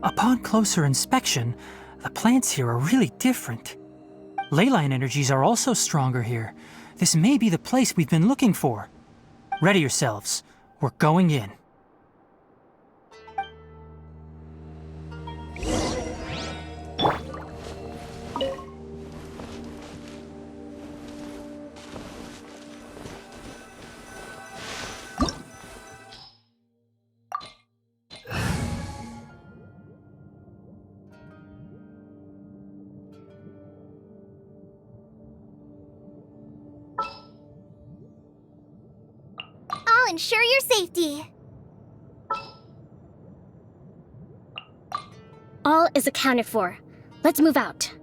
Upon closer inspection, the plants here are really different. Leyline energies are also stronger here. This may be the place we've been looking for. Ready yourselves. We're going in. I'll ensure your safety. All is accounted for. Let's move out.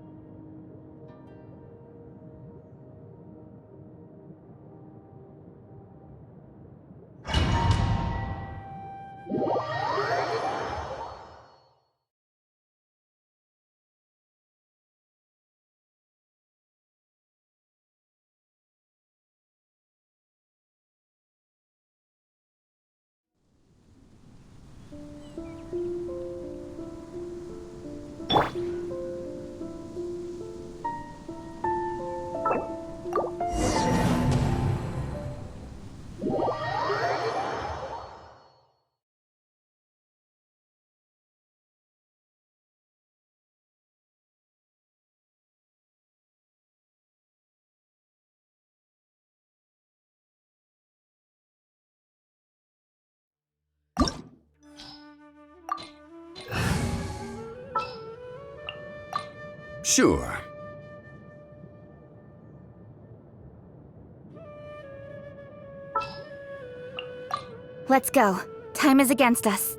Sure. Let's go. Time is against us.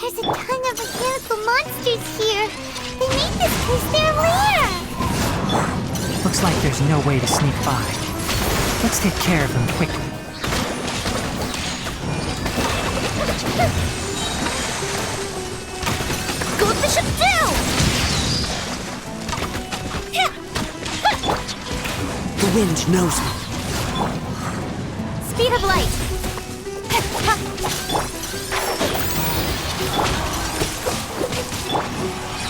There's a ton of mechanical monsters here. They make this place their lair. Looks like there's no way to sneak by. Let's take care of them quickly. Goldfish up down! The wind knows me. Speed of light.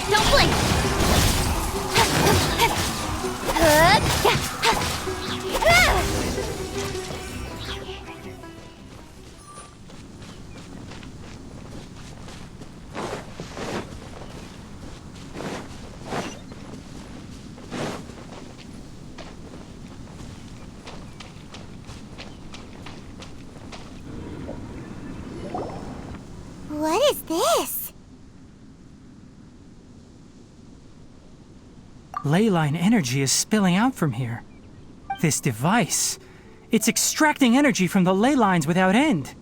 Don't blink. What is this? Leyline energy is spilling out from here. This device, it's extracting energy from the ley lines without end.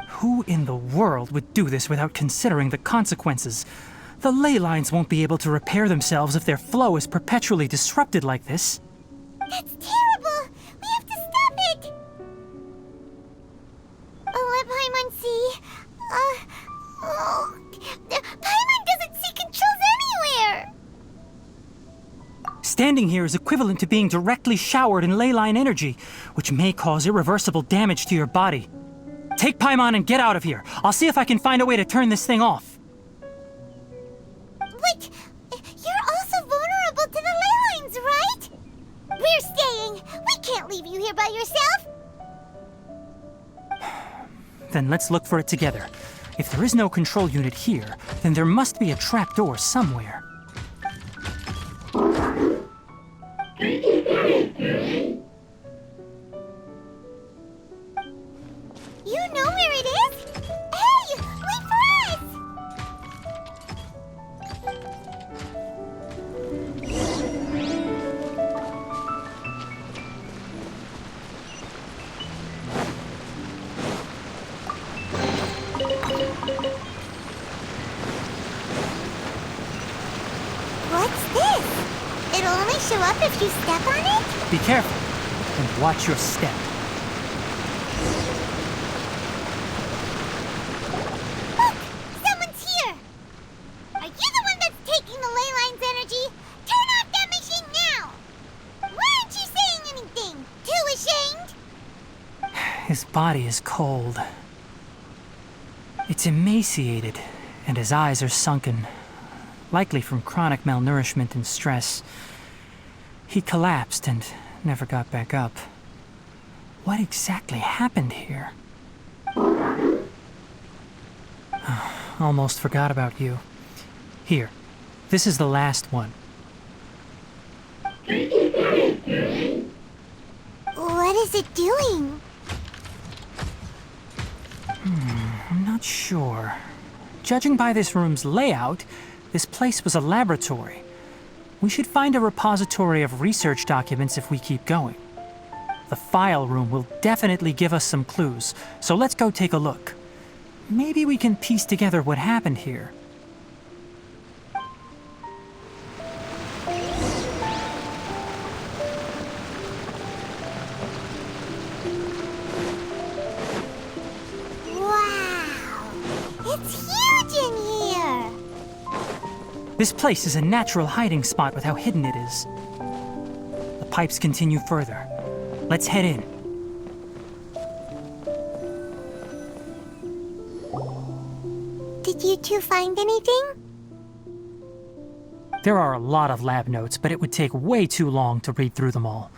Who in the world would do this without considering the consequences? The ley lines won't be able to repair themselves if their flow is perpetually disrupted like this. That's terrible! We have to stop it! Let Paimon see. Paimon doesn't see controls anywhere! Standing here is equivalent to being directly showered in leyline energy, which may cause irreversible damage to your body. Take Paimon and get out of here. I'll see if I can find a way to turn this thing off. But you're also vulnerable to the ley lines, right? We're staying. We can't leave you here by yourself. Then let's look for it together. If there is no control unit here, then there must be a trapdoor somewhere. You know where it is? Hey, wait for us! What's this? It'll only show up if you step on it? Be careful, and watch your step. body is cold. It's emaciated, and his eyes are sunken, likely from chronic malnourishment and stress. He collapsed and never got back up. What exactly happened here? Almost forgot about you. Here, this is the last one. What is it doing? I'm not sure. Judging by this room's layout, this place was a laboratory. We should find a repository of research documents if we keep going. The file room will definitely give us some clues, so let's go take a look. Maybe we can piece together what happened here. Wow! It's huge in here! This place is a natural hiding spot with how hidden it is. The pipes continue further. Let's head in. Did you two find anything? There are a lot of lab notes, but it would take way too long to read through them all.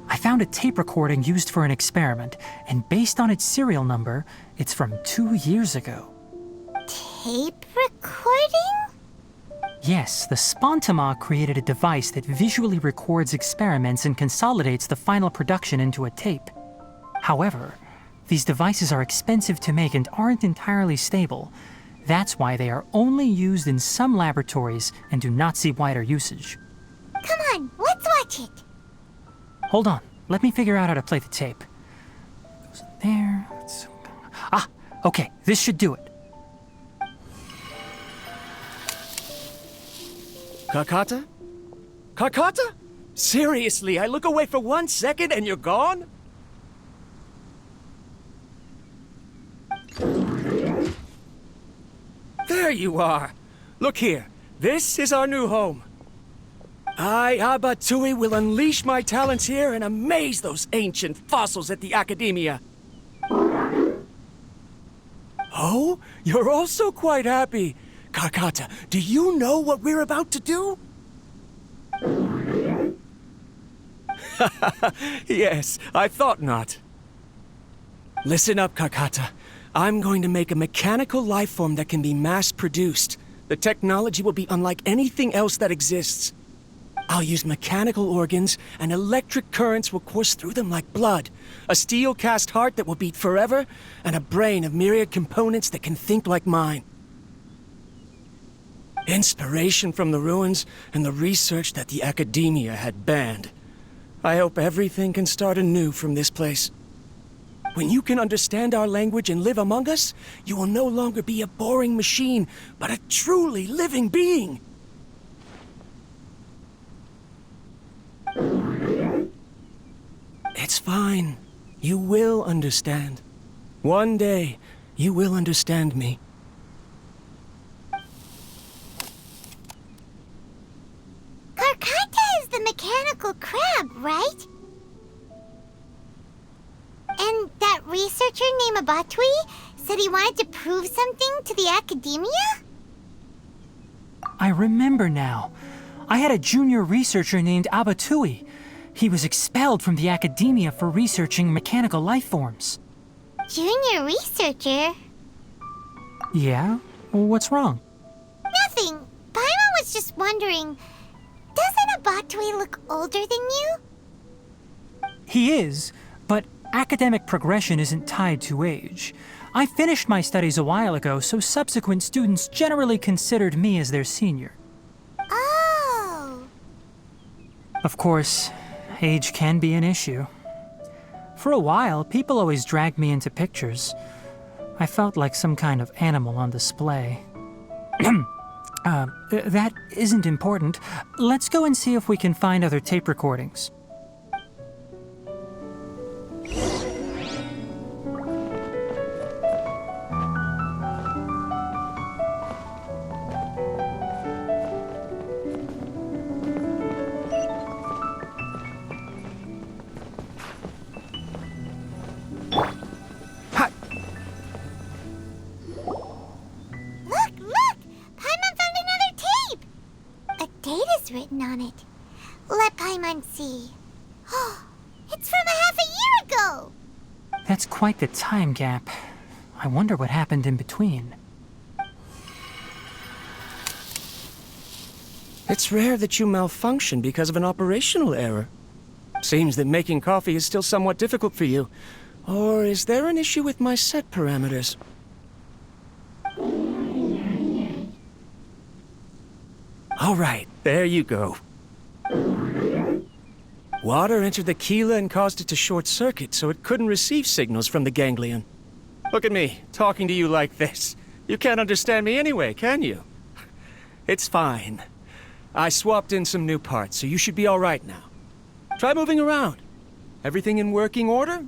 I found a tape recording used for an experiment, and based on its serial number, it's from 2 years ago. Tape recording? Yes, the Spontama created a device that visually records experiments and consolidates the final production into a tape. However, these devices are expensive to make and aren't entirely stable. That's why they are only used in some laboratories and do not see wider usage. Come on, let's watch it. Hold on, let me figure out how to play the tape. Goes in there. Okay, this should do it. Kakata? Kakata? Seriously, I look away for 1 second and you're gone? There you are. Look here. This is our new home. I, Abatui, will unleash my talents here and amaze those ancient fossils at the Academia. Oh, you're also quite happy. Kakata, do you know what we're about to do? Yes, I thought not. Listen up, Kakata. I'm going to make a mechanical life form that can be mass-produced. The technology will be unlike anything else that exists. I'll use mechanical organs, and electric currents will course through them like blood. A steel-cast heart that will beat forever, and a brain of myriad components that can think like mine. Inspiration from the ruins and the research that the Academia had banned. I hope everything can start anew from this place. When you can understand our language and live among us, you will no longer be a boring machine, but a truly living being. It's fine. You will understand. One day, you will understand me. Karkata is the mechanical crab, right? And that researcher named Abatui said he wanted to prove something to the Academia? I remember now. I had a junior researcher named Abatui. He was expelled from the Academia for researching mechanical life forms. Junior researcher? Yeah? What's wrong? Nothing. Paimon was just wondering, doesn't Abatui look older than you? He is, but academic progression isn't tied to age. I finished my studies a while ago, so subsequent students generally considered me as their senior. Oh. Of course, age can be an issue. For a while, people always dragged me into pictures. I felt like some kind of animal on display. That isn't important. Let's go and see if we can find other tape recordings. words written on it. Let Paimon see. Oh, it's from a half a year ago! That's quite the time gap. I wonder what happened in between. It's rare that you malfunction because of an operational error. Seems that making coffee is still somewhat difficult for you. Or is there an issue with my set parameters? All right, there you go. Water entered the Keela and caused it to short-circuit, so it couldn't receive signals from the ganglion. Look at me, talking to you like this. You can't understand me anyway, can you? It's fine. I swapped in some new parts, so you should be all right now. Try moving around. Everything in working order?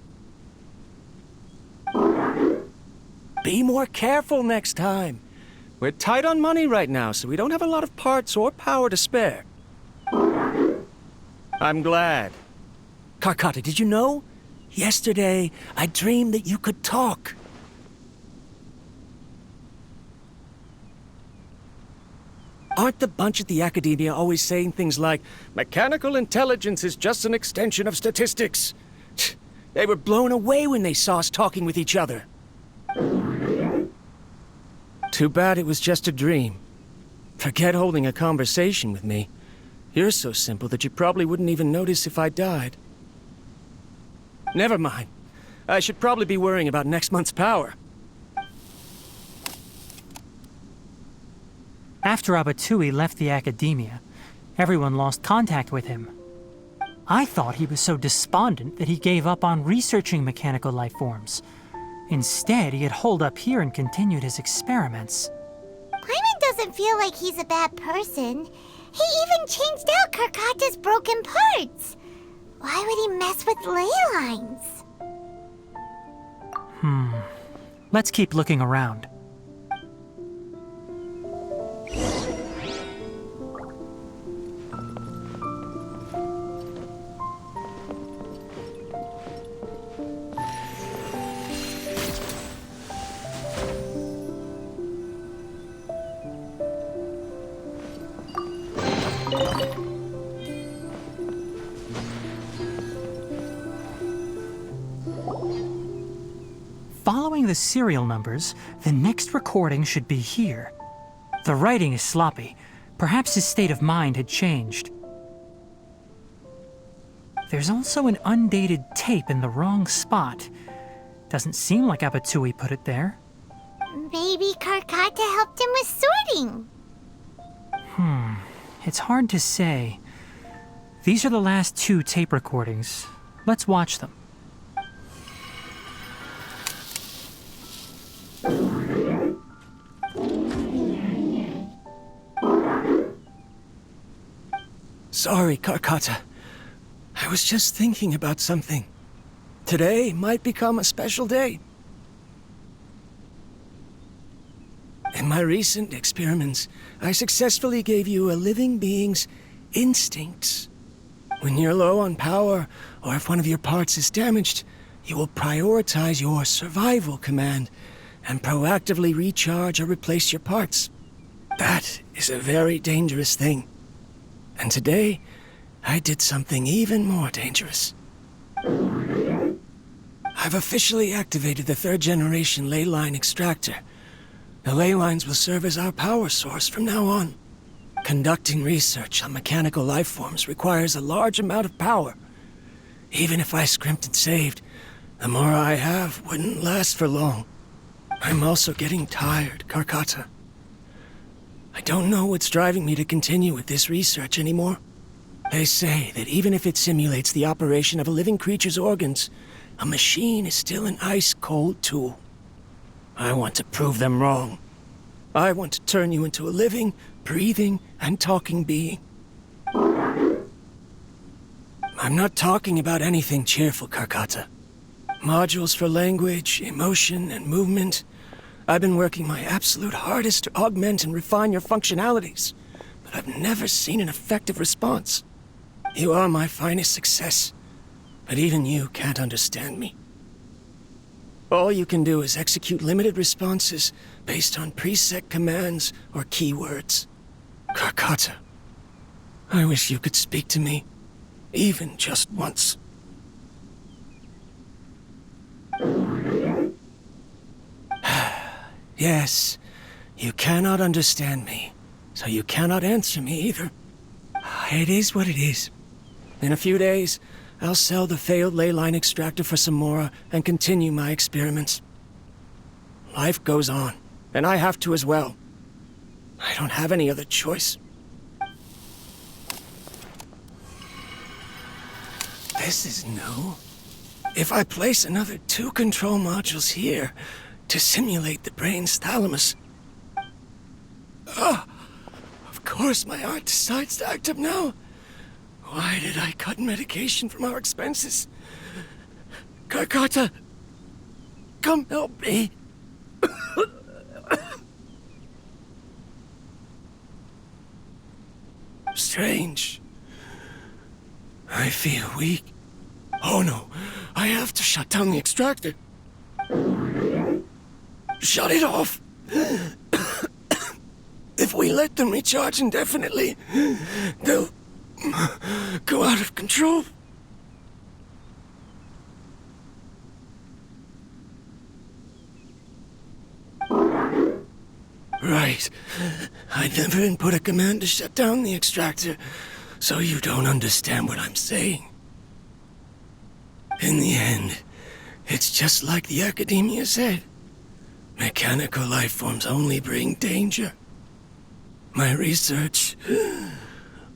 Be more careful next time. We're tight on money right now, so we don't have a lot of parts or power to spare. I'm glad. Karkata, did you know? Yesterday, I dreamed that you could talk. Aren't the bunch at the Academia always saying things like, mechanical intelligence is just an extension of statistics? They were blown away when they saw us talking with each other. Too bad it was just a dream. Forget holding a conversation with me. You're so simple that you probably wouldn't even notice if I died. Never mind. I should probably be worrying about next month's power. After Abatui left the Academia, everyone lost contact with him. I thought he was so despondent that he gave up on researching mechanical life forms. Instead, he had holed up here and continued his experiments. Paimon doesn't feel like he's a bad person. He even changed out Karkata's broken parts. Why would he mess with ley lines? Let's keep looking around. Following the serial numbers, the next recording should be here. The writing is sloppy. Perhaps his state of mind had changed. There's also an undated tape in the wrong spot. Doesn't seem like Abatui put it there. Maybe Karkata helped him with sorting. It's hard to say. These are the last 2 tape recordings. Let's watch them. Sorry, Karkata. I was just thinking about something. Today might become a special day. In my recent experiments, I successfully gave you a living being's instincts. When you're low on power, or if one of your parts is damaged, you will prioritize your survival command and proactively recharge or replace your parts. That is a very dangerous thing. And today, I did something even more dangerous. I've officially activated the 3rd generation ley line extractor. The ley lines will serve as our power source from now on. Conducting research on mechanical life forms requires a large amount of power. Even if I scrimped and saved, the more I have wouldn't last for long. I'm also getting tired, Karkata. I don't know what's driving me to continue with this research anymore. They say that even if it simulates the operation of a living creature's organs, a machine is still an ice-cold tool. I want to prove them wrong. I want to turn you into a living, breathing, and talking being. I'm not talking about anything cheerful, Karkata. Modules for language, emotion, and movement. I've been working my absolute hardest to augment and refine your functionalities, but I've never seen an effective response. You are my finest success, but even you can't understand me. All you can do is execute limited responses based on preset commands or keywords. Karkata, I wish you could speak to me, even just once. Yes, you cannot understand me, so you cannot answer me either. It is what it is. In a few days, I'll sell the failed ley line extractor for some more and continue my experiments. Life goes on, and I have to as well. I don't have any other choice. This is new. If I place another 2 control modules here to simulate the brain's thalamus... of course my heart decides to act up now. Why did I cut medication from our expenses? Karkata, come help me. Strange. I feel weak. Oh no, I have to shut down the extractor. Shut it off. If we let them recharge indefinitely, they'll go out of control. Right. I never input a command to shut down the extractor, so you don't understand what I'm saying. In the end, it's just like the academia said. Mechanical life forms only bring danger. My research...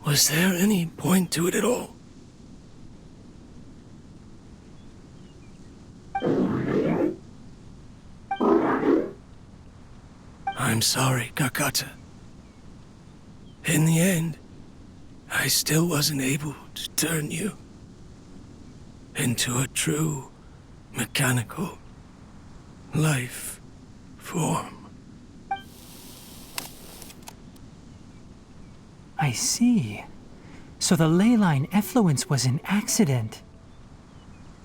was there any point to it at all? I'm sorry, Karkata. In the end, I still wasn't able to turn you into a true mechanical life form. I see. So the ley line effluence was an accident.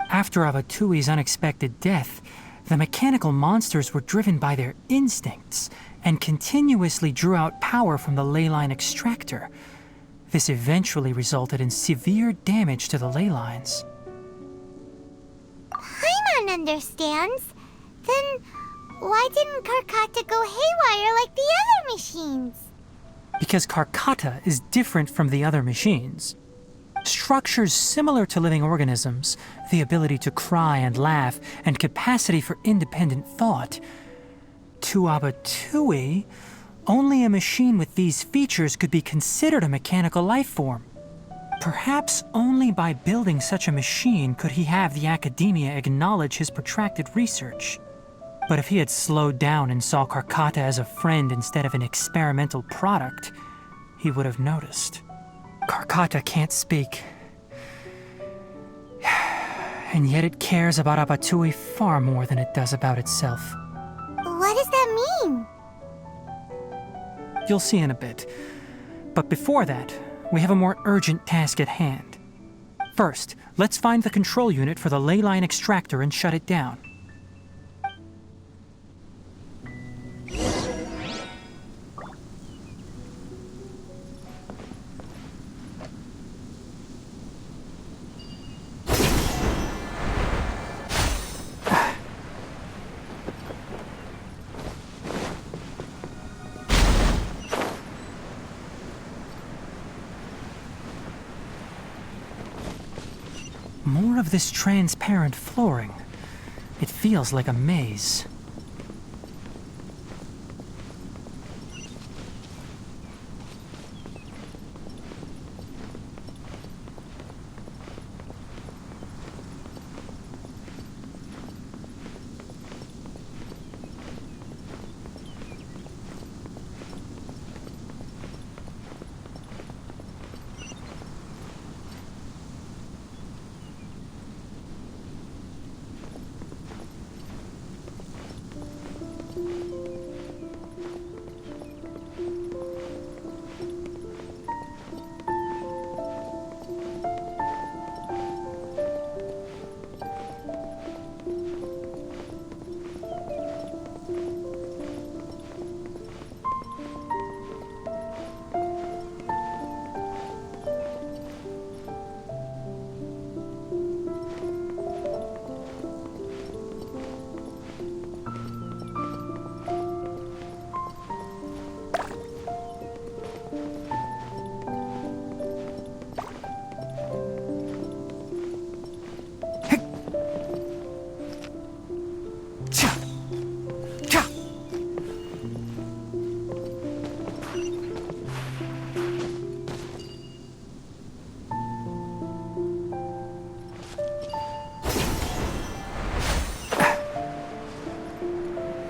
After Abatui's unexpected death, the mechanical monsters were driven by their instincts and continuously drew out power from the ley line extractor. This eventually resulted in severe damage to the ley lines. Paimon understands. Then why didn't Karkata go haywire like the other machines? Because Karkata is different from the other machines. Structures similar to living organisms, the ability to cry and laugh, and capacity for independent thought. To Abatui, only a machine with these features could be considered a mechanical life form. Perhaps only by building such a machine could he have the academia acknowledge his protracted research. But if he had slowed down and saw Karkata as a friend instead of an experimental product, he would have noticed. Karkata can't speak. And yet it cares about Abatui far more than it does about itself. What does that mean? You'll see in a bit. But before that, we have a more urgent task at hand. First, let's find the control unit for the ley line extractor and shut it down. More of this transparent flooring. It feels like a maze.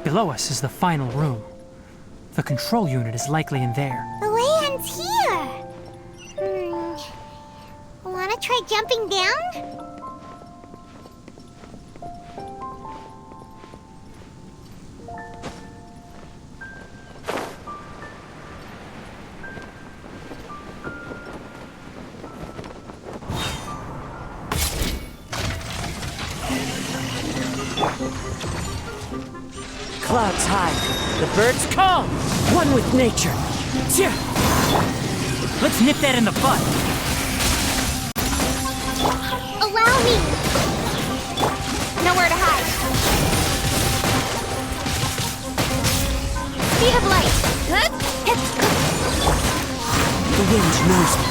below us is the final room. The control unit is likely in there. The way ends here. Wanna try jumping down? Clouds high, the birds call. One with nature. Tja! Let's nip that in the bud. Allow me! Nowhere to hide. Speed of light. Good? The wind knows me.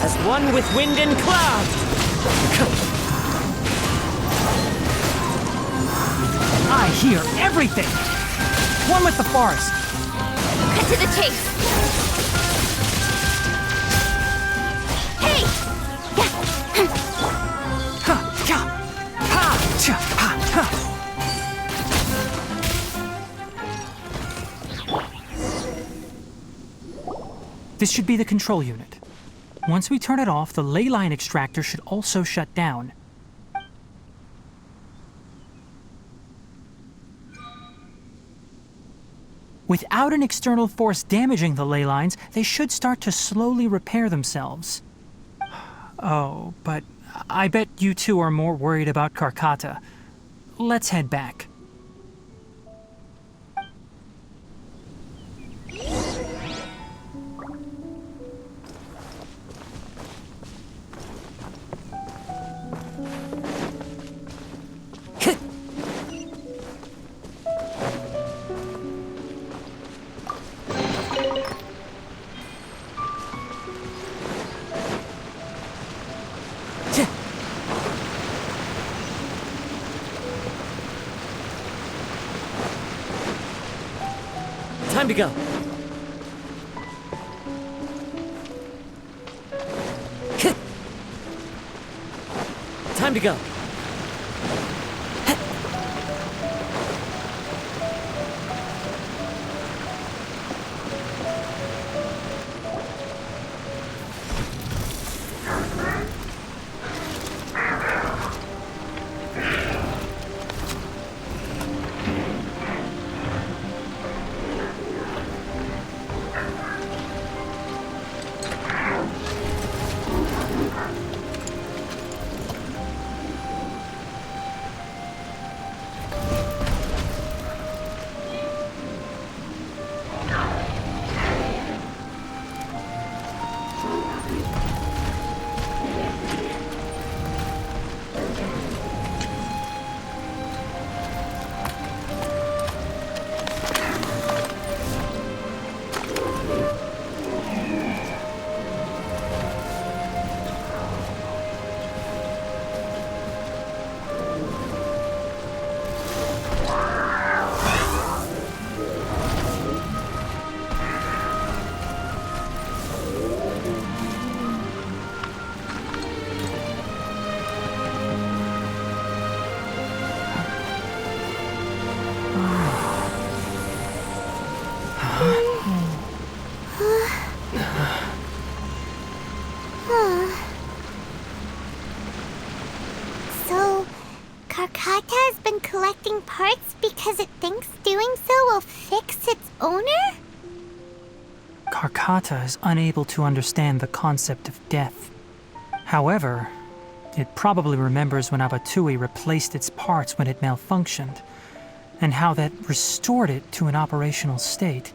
As one with wind and cloud. I hear everything! One with the forest. Cut to the chase. Hey! Ha! Cha! Ha! Cha! Ha! Ha! This should be the control unit. Once we turn it off, the ley line extractor should also shut down. Without an external force damaging the ley lines, they should start to slowly repair themselves. Oh, but I bet you two are more worried about Karkata. Let's head back. Time to go. Time to go. So, Karkata has been collecting parts because it thinks doing so will fix its owner? Karkata is unable to understand the concept of death. However, it probably remembers when Abatui replaced its parts when it malfunctioned, and how that restored it to an operational state.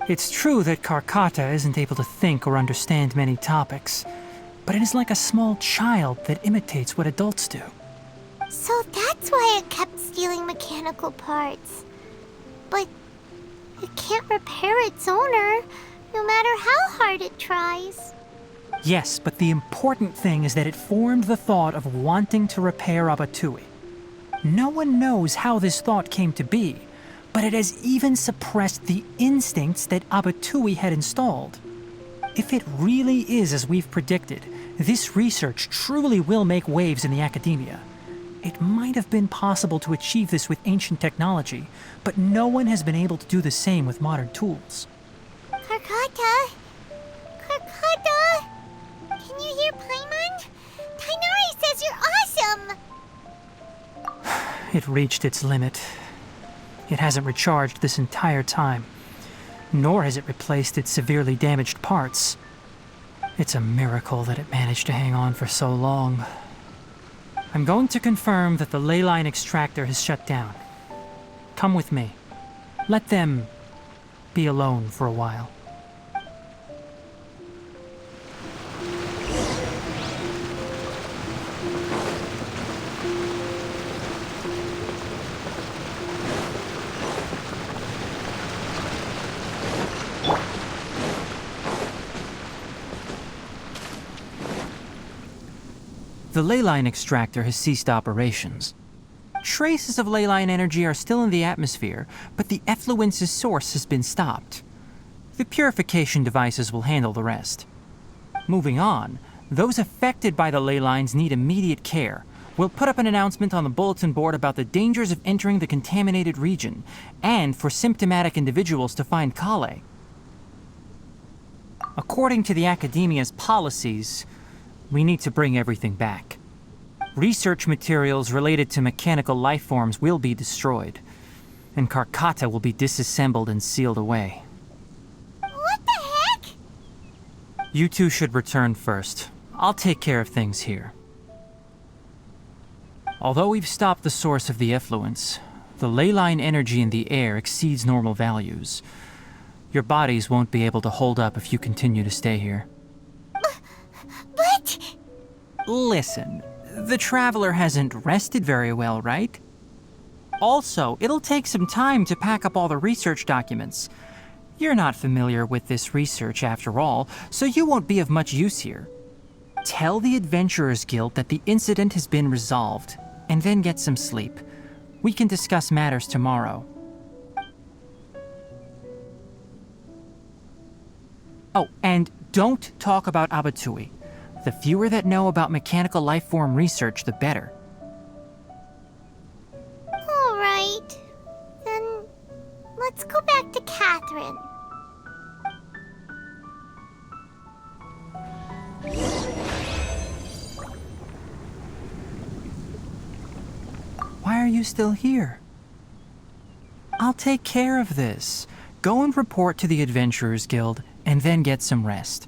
It's true that Karkata isn't able to think or understand many topics, but it is like a small child that imitates what adults do. So that's why it kept stealing mechanical parts. But it can't repair its owner, no matter how hard it tries. Yes, but the important thing is that it formed the thought of wanting to repair Abatui. No one knows how this thought came to be, but it has even suppressed the instincts that Abatui had installed. If it really is as we've predicted, this research truly will make waves in the academia, It might have been possible to achieve this with ancient technology, but no one has been able to do the same with modern tools. Karkata? Karkata? Can you hear Paimon? Tainari says you're awesome! It reached its limit. It hasn't recharged this entire time, nor has it replaced its severely damaged parts. It's a miracle that it managed to hang on for so long. I'm going to confirm that the ley line extractor has shut down. Come with me. Let them be alone for a while. The ley line extractor has ceased operations. Traces of ley line energy are still in the atmosphere, but the effluence's source has been stopped. The purification devices will handle the rest. Moving on, those affected by the ley lines need immediate care. We'll put up an announcement on the bulletin board about the dangers of entering the contaminated region, and for symptomatic individuals to find Kale. According to the Academia's policies, we need to bring everything back. Research materials related to mechanical life forms will be destroyed, and Karkata will be disassembled and sealed away. What the heck? You two should return first. I'll take care of things here. Although we've stopped the source of the effluence, the ley line energy in the air exceeds normal values. Your bodies won't be able to hold up if you continue to stay here. But... Listen, the Traveler hasn't rested very well, right? Also, it'll take some time to pack up all the research documents. You're not familiar with this research after all, so you won't be of much use here. Tell the Adventurers Guild that the incident has been resolved, and then get some sleep. We can discuss matters tomorrow. Oh, and don't talk about Abatui. The fewer that know about mechanical life form research, the better. All right. Then let's go back to Catherine. Why are you still here? I'll take care of this. Go and report to the Adventurers Guild, and then get some rest.